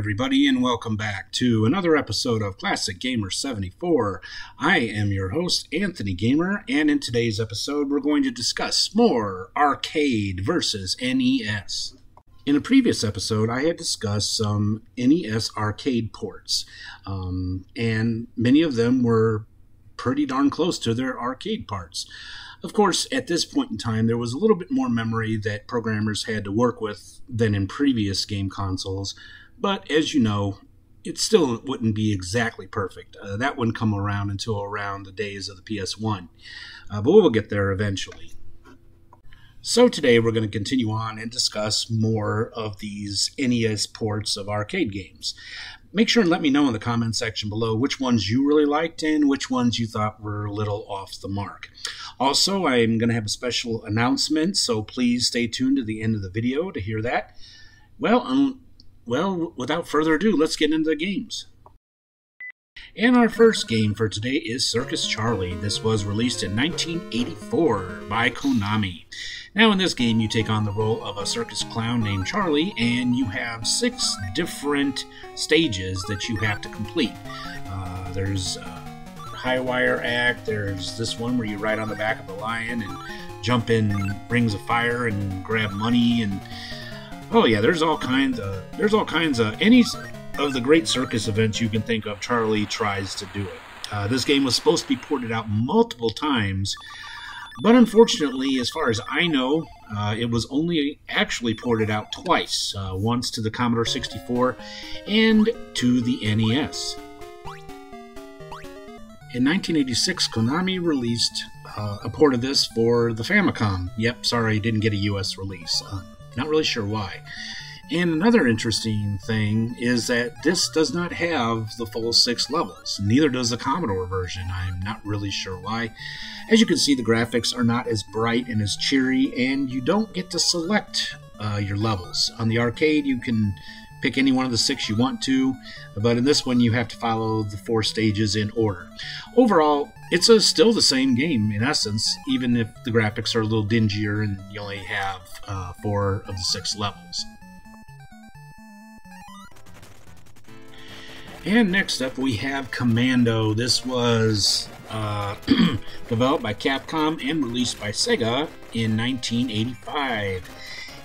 everybody, and welcome back to another episode of Classic Gamer 74. I am your host, Anthony Gamer, and in today's episode, we're going to discuss more arcade versus NES. In a previous episode, I had discussed some NES arcade ports, and many of them were pretty darn close to their arcade parts. Of course, at this point in time, there was a little bit more memory that programmers had to work with than in previous game consoles, but as you know, it still wouldn't be exactly perfect. That wouldn't come around until around the days of the PS1, but we'll get there eventually. So today we're going to continue on and discuss more of these NES ports of arcade games. Make sure and let me know in the comment section below which ones you really liked and which ones you thought were a little off the mark. Also, I'm going to have a special announcement, so please stay tuned to the end of the video to hear that. Well, without further ado, let's get into the games. And our first game for today is Circus Charlie. This was released in 1984 by Konami. Now in this game you take on the role of a circus clown named Charlie, and you have 6 different stages that you have to complete. There's a high wire act, there's this one where you ride on the back of a lion and jump in rings of fire and grab money, and oh yeah, there's all kinds of any of the great circus events you can think of. Charlie tries to do it. This game was supposed to be ported out multiple times, but unfortunately, as far as I know, it was only actually ported out twice, once to the Commodore 64 and to the NES. In 1986, Konami released a port of this for the Famicom. Yep, sorry, didn't get a US release. Not really sure why. And another interesting thing is that this does not have the full 6 levels. Neither does the Commodore version. I'm not really sure why. As you can see, the graphics are not as bright and as cheery, and you don't get to select your levels. On the arcade, you can pick any one of the 6 you want to, but in this one, you have to follow the 4 stages in order. Overall, it's still the same game in essence, even if the graphics are a little dingier and you only have 4 of the 6 levels. And next up we have Commando. This was developed by Capcom and released by Sega in 1985.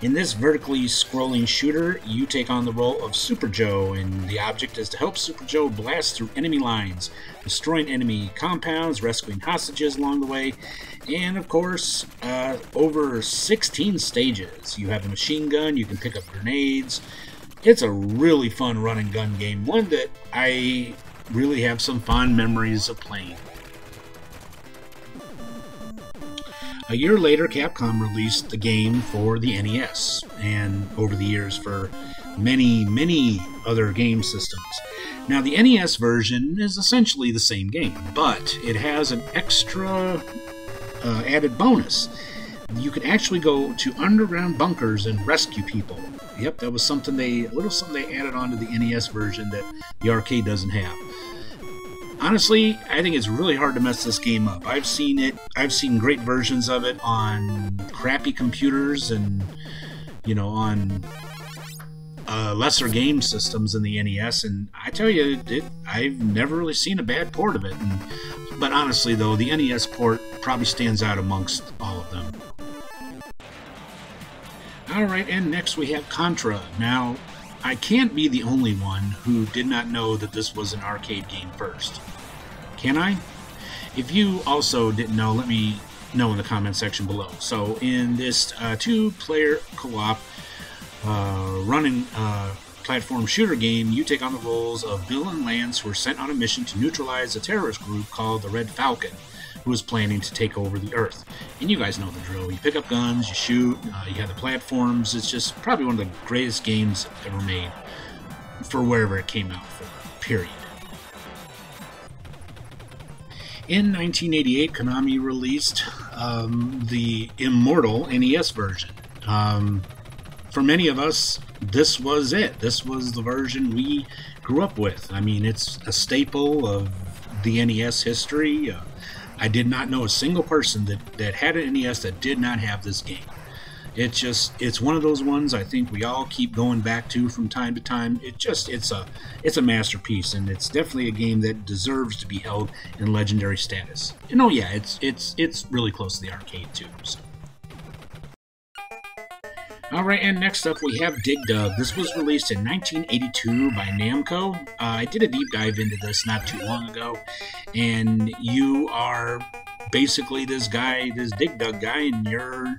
In this vertically scrolling shooter, you take on the role of Super Joe, and the object is to help Super Joe blast through enemy lines, destroying enemy compounds, rescuing hostages along the way, and of course, over 16 stages. You have a machine gun, you can pick up grenades. It's a really fun run and gun game, one that I really have some fond memories of playing. A year later, Capcom released the game for the NES, and over the years for many other game systems. Now, the NES version is essentially the same game, but it has an extra added bonus. You can actually go to underground bunkers and rescue people. Yep, that was a little something they added on to the NES version that the arcade doesn't have. Honestly, I think it's really hard to mess this game up. I've seen great versions of it on crappy computers and, on lesser game systems in the NES, and I tell you, I've never really seen a bad port of it. But honestly, though, the NES port probably stands out amongst all of them. Alright, and next we have Contra. Now, I can't be the only one who did not know that this was an arcade game first. Can I? If you also didn't know, let me know in the comment section below. So, in this 2-player co-op running platform shooter game, you take on the roles of Bill and Lance, who are sent on a mission to neutralize a terrorist group called the Red Falcon, who is planning to take over the Earth. And you guys know the drill. You pick up guns, you shoot, you have the platforms. It's just probably one of the greatest games ever made for wherever it came out for, period. In 1988, Konami released the Immortal NES version. For many of us, this was it. This was the version we grew up with. I mean, it's a staple of the NES history. I did not know a single person that had an NES that did not have this game. It's one of those ones I think we all keep going back to from time to time. It's a masterpiece, and it's definitely a game that deserves to be held in legendary status. And oh yeah, it's really close to the arcade too. So. Alright, and next up we have Dig Dug. This was released in 1982 by Namco. I did a deep dive into this not too long ago, and you are basically this Dig Dug guy, and your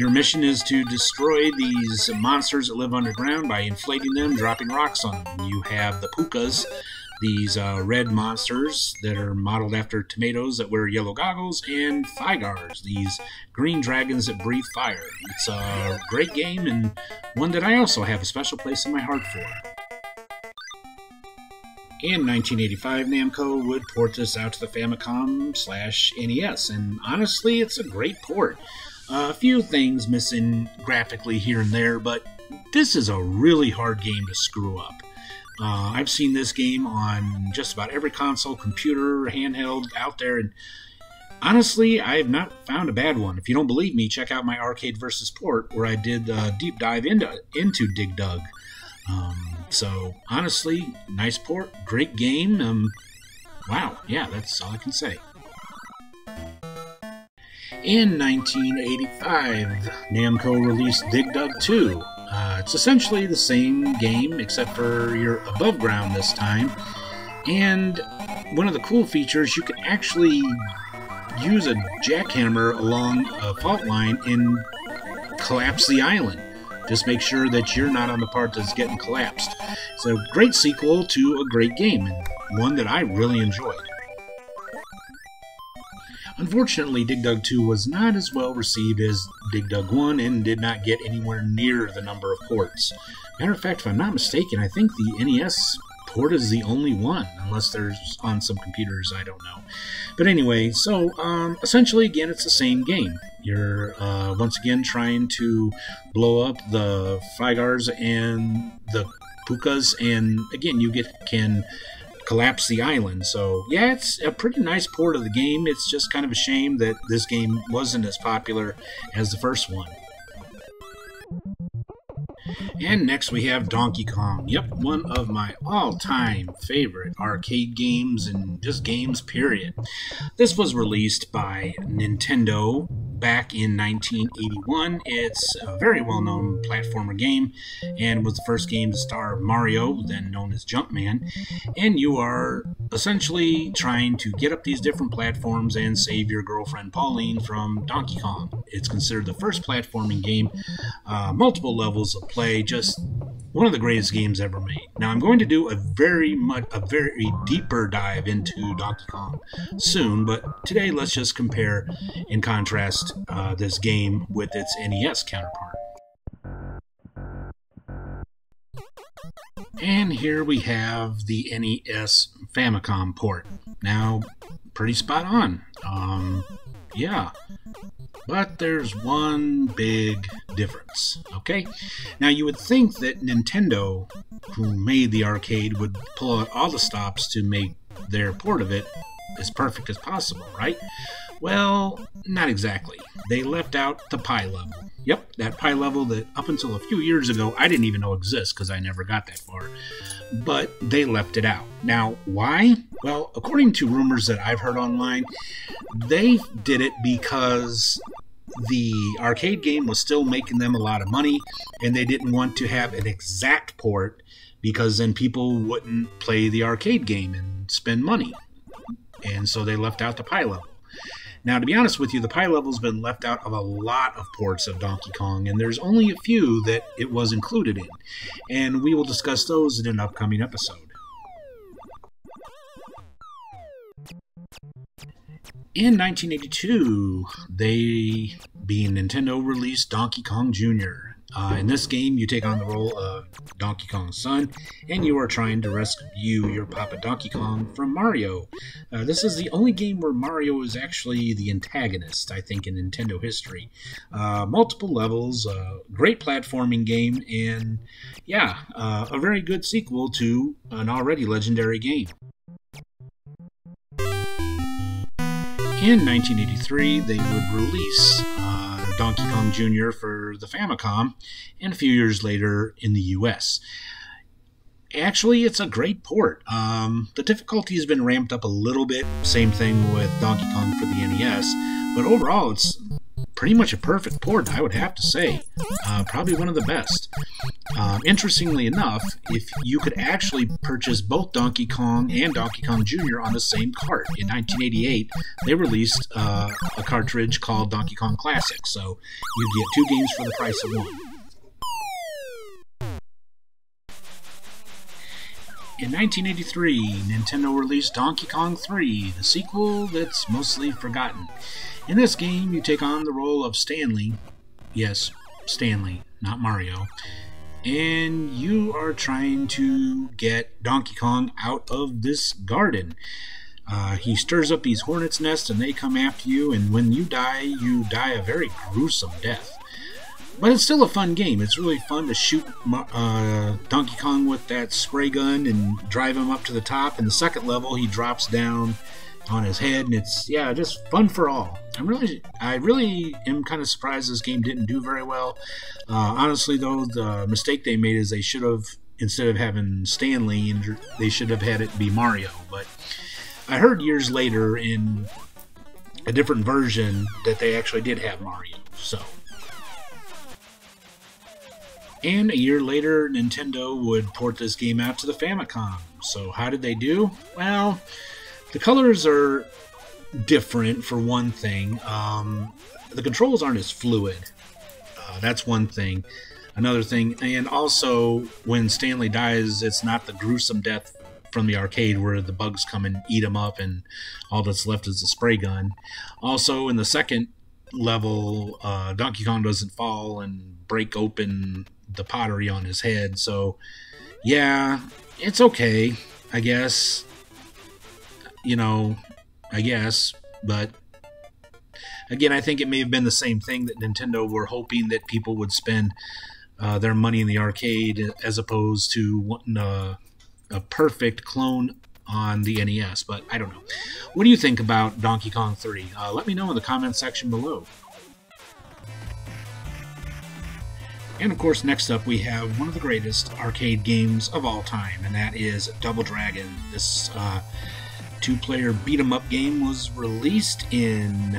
mission is to destroy these monsters that live underground by inflating them, dropping rocks on them. You have the Pukas, these red monsters that are modeled after tomatoes that wear yellow goggles, and Thygars, these green dragons that breathe fire. It's a great game, and one that I also have a special place in my heart for. In 1985, Namco would port this out to the Famicom/NES, and honestly, it's a great port. A few things missing graphically here and there, but this is a really hard game to screw up. I've seen this game on just about every console, computer, handheld out there, and honestly, I have not found a bad one. If you don't believe me, check out my Arcade vs. Port, where I did a deep dive into Dig Dug. So, honestly, nice port, great game. Wow, yeah, that's all I can say. In 1985, Namco released Dig Dug 2. It's essentially the same game, except for you're above ground this time. And one of the cool features, you can actually use a jackhammer along a fault line and collapse the island. Just make sure that you're not on the part that's getting collapsed. It's a great sequel to a great game, and one that I really enjoyed. Unfortunately, Dig Dug 2 was not as well received as Dig Dug 1 and did not get anywhere near the number of ports. Matter of fact, if I'm not mistaken, I think the NES port is the only one, unless there's on some computers, I don't know. But anyway, so essentially, again, it's the same game. You're once again trying to blow up the Thygars and the Pukas, and again, you can collapse the island. So yeah, it's a pretty nice port of the game. It's just kind of a shame that this game wasn't as popular as the first one. And next we have Donkey Kong. Yep, one of my all-time favorite arcade games and just games, period. This was released by Nintendo back in 1981. It's a very well-known platformer game and was the first game to star Mario, then known as Jumpman. And you are essentially trying to get up these different platforms and save your girlfriend Pauline from Donkey Kong. It's considered the first platforming game, multiple levels of play, just one of the greatest games ever made. Now I'm going to do a very deeper dive into Donkey Kong soon, but today let's just compare and contrast this game with its NES counterpart. And here we have the NES Famicom port. Now, pretty spot on. Yeah. But there's one big difference, okay? Now, you would think that Nintendo, who made the arcade, would pull out all the stops to make their port of it as perfect as possible, right? Well, not exactly. They left out the Pi level. Yep, that Pi level that up until a few years ago I didn't even know exists because I never got that far. But they left it out. Now, why? Well, according to rumors that I've heard online, they did it because the arcade game was still making them a lot of money, and they didn't want to have an exact port because then people wouldn't play the arcade game and spend money. And so they left out the Pi level. Now, to be honest with you, the Pi level's been left out of a lot of ports of Donkey Kong, and there's only a few that it was included in. And we will discuss those in an upcoming episode. In 1982, they, being Nintendo, released Donkey Kong Jr. In this game, you take on the role of Donkey Kong's son, and you are trying to rescue your Papa Donkey Kong from Mario. This is the only game where Mario is actually the antagonist, I think, in Nintendo history. Multiple levels, great platforming game, and yeah, a very good sequel to an already legendary game. In 1983, they would release Donkey Kong Jr. for the Famicom, and a few years later in the US. Actually, it's a great port. The difficulty has been ramped up a little bit, same thing with Donkey Kong for the NES, but overall it's pretty much a perfect port, I would have to say. Probably one of the best. Interestingly enough, if you could actually purchase both Donkey Kong and Donkey Kong Jr. on the same cart. In 1988, they released a cartridge called Donkey Kong Classic, so you get two games for the price of one. In 1983, Nintendo released Donkey Kong 3, the sequel that's mostly forgotten. In this game, you take on the role of Stanley. Yes, Stanley, not Mario. And you are trying to get Donkey Kong out of this garden. He stirs up these hornets' nests and they come after you, and when you die a very gruesome death. But it's still a fun game. It's really fun to shoot Donkey Kong with that spray gun and drive him up to the top. In the second level, he drops down on his head, and it's, yeah, just fun for all. I really am kind of surprised this game didn't do very well. Honestly, though, the mistake they made is they should have, instead of having Stanley, they should have had it be Mario. But I heard years later in a different version that they actually did have Mario. So. And a year later, Nintendo would port this game out to the Famicom. So how did they do? Well, the colors are different, for one thing. The controls aren't as fluid. That's one thing. Another thing, and also, when Stanley dies, it's not the gruesome death from the arcade where the bugs come and eat him up and all that's left is a spray gun. Also, in the second level, Donkey Kong doesn't fall and break open the pottery on his head. So, yeah, it's okay, I guess. But again, I think it may have been the same thing that Nintendo were hoping that people would spend their money in the arcade as opposed to wanting a perfect clone on the NES. But I don't know. What do you think about Donkey Kong 3? Let me know in the comment section below. And of course, next up we have one of the greatest arcade games of all time, and that is Double Dragon. This two-player beat-em-up game was released in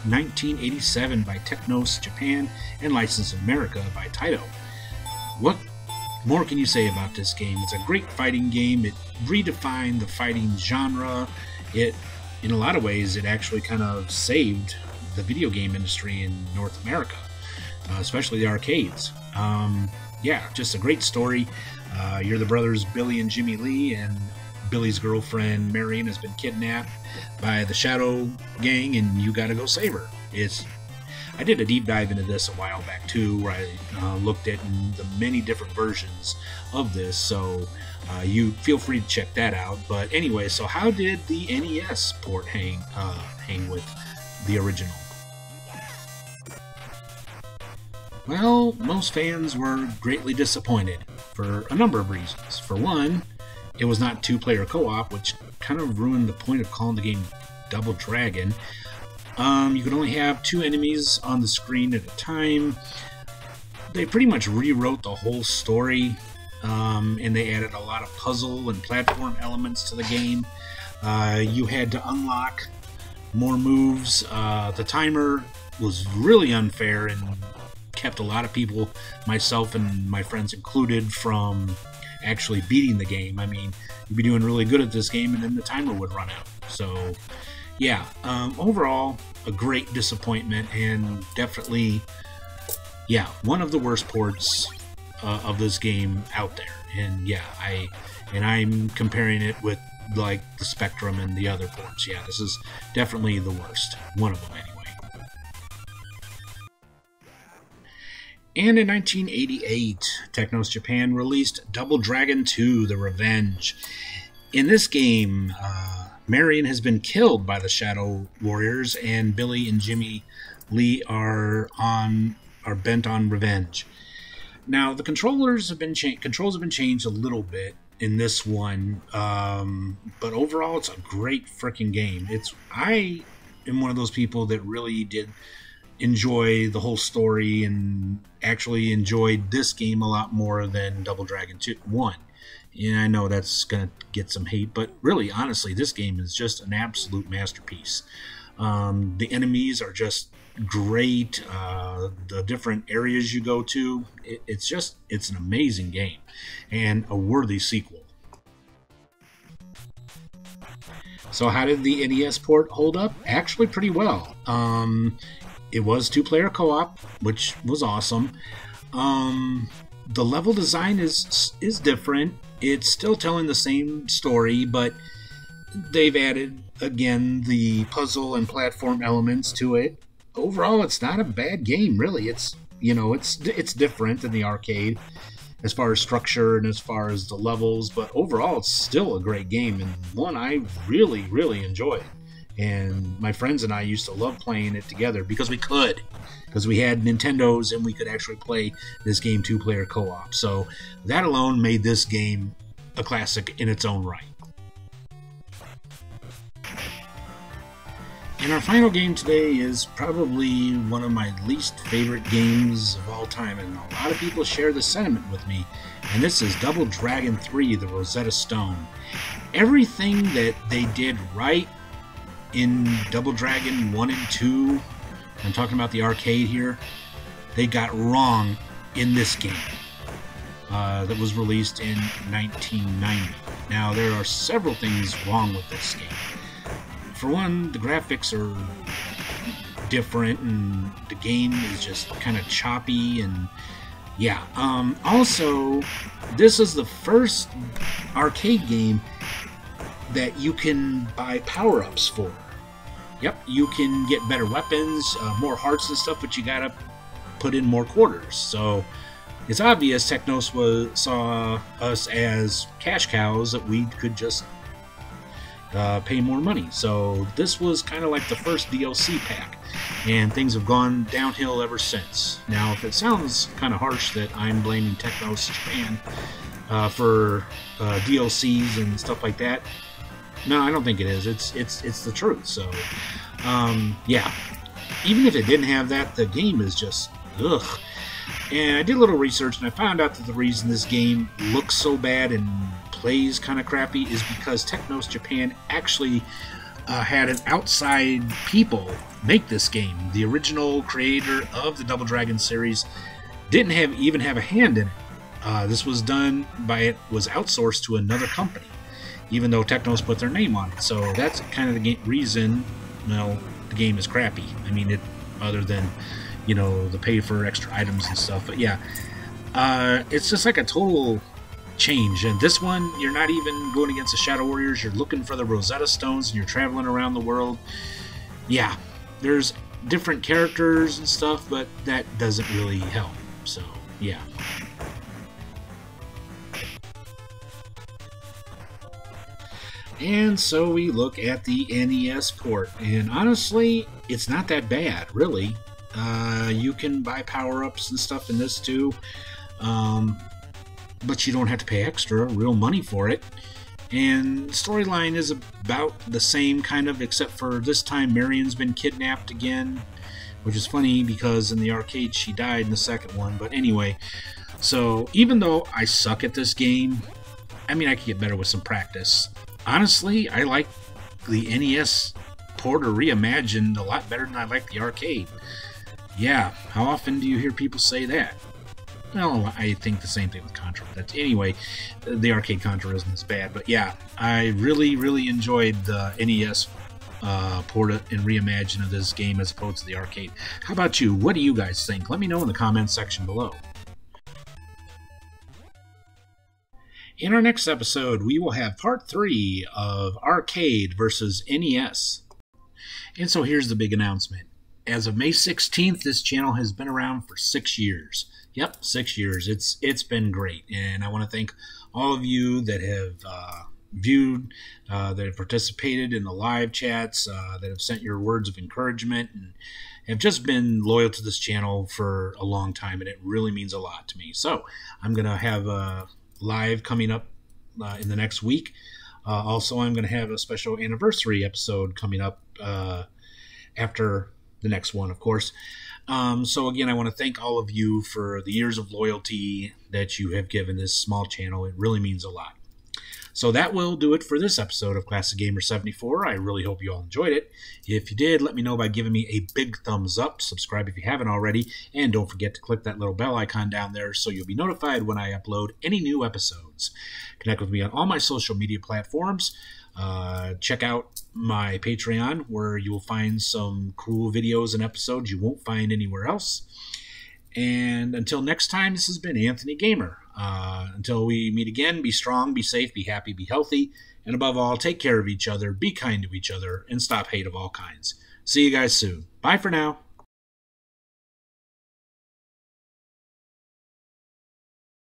1987 by Technos Japan and licensed in America by Taito. What more can you say about this game? It's a great fighting game. It redefined the fighting genre. In a lot of ways, it actually kind of saved the video game industry in North America, especially the arcades. Yeah, just a great story. You're the brothers Billy and Jimmy Lee, and Billy's girlfriend Marion has been kidnapped by the Shadow Gang, and you gotta go save her. I did a deep dive into this a while back too, where I looked at the many different versions of this, so you feel free to check that out. But anyway, so how did the NES port hang with the original? Well, most fans were greatly disappointed for a number of reasons. For one, it was not two-player co-op, which kind of ruined the point of calling the game Double Dragon. You could only have two enemies on the screen at a time. They pretty much rewrote the whole story, and they added a lot of puzzle and platform elements to the game. You had to unlock more moves. The timer was really unfair and kept a lot of people, myself and my friends included, from actually beating the game. I mean, you'd be doing really good at this game and then the timer would run out. So yeah, overall a great disappointment, and definitely, yeah, one of the worst ports of this game out there. And yeah, I'm comparing it with like the Spectrum and the other ports. Yeah, this is definitely the worst, one of them anyway. And in 1988, Technos Japan released Double Dragon 2: The Revenge. In this game, Marion has been killed by the Shadow Warriors, and Billy and Jimmy Lee are bent on revenge. Now, the controls have been changed a little bit in this one, but overall, it's a great freaking game. I am one of those people that really did enjoy the whole story and actually enjoyed this game a lot more than Double Dragon 2 1. And I know that's going to get some hate, but really, honestly, this game is just an absolute masterpiece. The enemies are just great. The different areas you go to, it's an amazing game and a worthy sequel. So how did the NES port hold up? Actually pretty well. It was 2-player co-op, which was awesome. The level design is different. It's still telling the same story, but they've added, again, the puzzle and platform elements to it. Overall, it's not a bad game, really. It's different than the arcade as far as structure and as far as the levels, but overall, it's still a great game and one I really, really enjoyed. And my friends and I used to love playing it together because we had Nintendos and we could actually play this game 2-player co-op. So that alone made this game a classic in its own right. And our final game today is probably one of my least favorite games of all time, and a lot of people share the sentiment with me, and this is Double Dragon 3, the Rosetta Stone. Everything that they did right in Double Dragon 1 and 2, I'm talking about the arcade here, they got wrong in this game that was released in 1990. Now, there are several things wrong with this game. For one, the graphics are different and the game is just kind of choppy and yeah. Also, this is the first arcade game that you can buy power-ups for. Yep, you can get better weapons, more hearts and stuff, but you gotta put in more quarters. So it's obvious Technos saw us as cash cows that we could just pay more money. So this was kind of like the first DLC pack, and things have gone downhill ever since. Now, if it sounds kind of harsh that I'm blaming Technos Japan for DLCs and stuff like that, no, I don't think it is. It's the truth. So yeah, even if it didn't have that, the game is just ugh. And I did a little research and I found out that the reason this game looks so bad and plays kind of crappy is because Technos Japan actually had an outside people make this game. The original creator of the Double Dragon series didn't even have a hand in it. This was was outsourced to another company, even though Technos put their name on it. So that's kind of the reason, the game is crappy. I mean, other than, the pay for extra items and stuff. But yeah, it's just like a total change. And this one, you're not even going against the Shadow Warriors. You're looking for the Rosetta Stones and you're traveling around the world. Yeah, there's different characters and stuff, but that doesn't really help. So, yeah. And so we look at the NES port, and honestly, it's not that bad, really. You can buy power-ups and stuff in this too, but you don't have to pay extra real money for it. And storyline is about the same, kind of, except for this time Marion's been kidnapped again, which is funny because in the arcade she died in the second one. But anyway, so even though I suck at this game, I mean, I could get better with some practice. Honestly, I like the NES port or reimagined a lot better than I like the arcade. Yeah, how often do you hear people say that? Well, I think the same thing with Contra. Anyway, the arcade Contra isn't as bad. But yeah, I really, really enjoyed the NES port and reimagine of this game as opposed to the arcade. How about you? What do you guys think? Let me know in the comments section below. In our next episode, we will have part 3 of Arcade versus NES. And so here's the big announcement. As of May 16th, this channel has been around for 6 years. Yep, 6 years. It's been great. And I want to thank all of you that have viewed, that have participated in the live chats, that have sent your words of encouragement, and have just been loyal to this channel for a long time. And it really means a lot to me. So I'm going to have a live coming up in the next week. Also, I'm going to have a special anniversary episode coming up after the next one, of course. So again, I want to thank all of you for the years of loyalty that you have given this small channel. It really means a lot. So that will do it for this episode of Classic Gamer 74. I really hope you all enjoyed it. If you did, let me know by giving me a big thumbs up. Subscribe if you haven't already. And don't forget to click that little bell icon down there so you'll be notified when I upload any new episodes. Connect with me on all my social media platforms. Check out my Patreon, where you will find some cool videos and episodes you won't find anywhere else. And until next time, this has been Anthony Gamer. Until we meet again, be strong, be safe, be happy, be healthy, and above all, take care of each other, be kind to each other, and stop hate of all kinds. See you guys soon. Bye for now.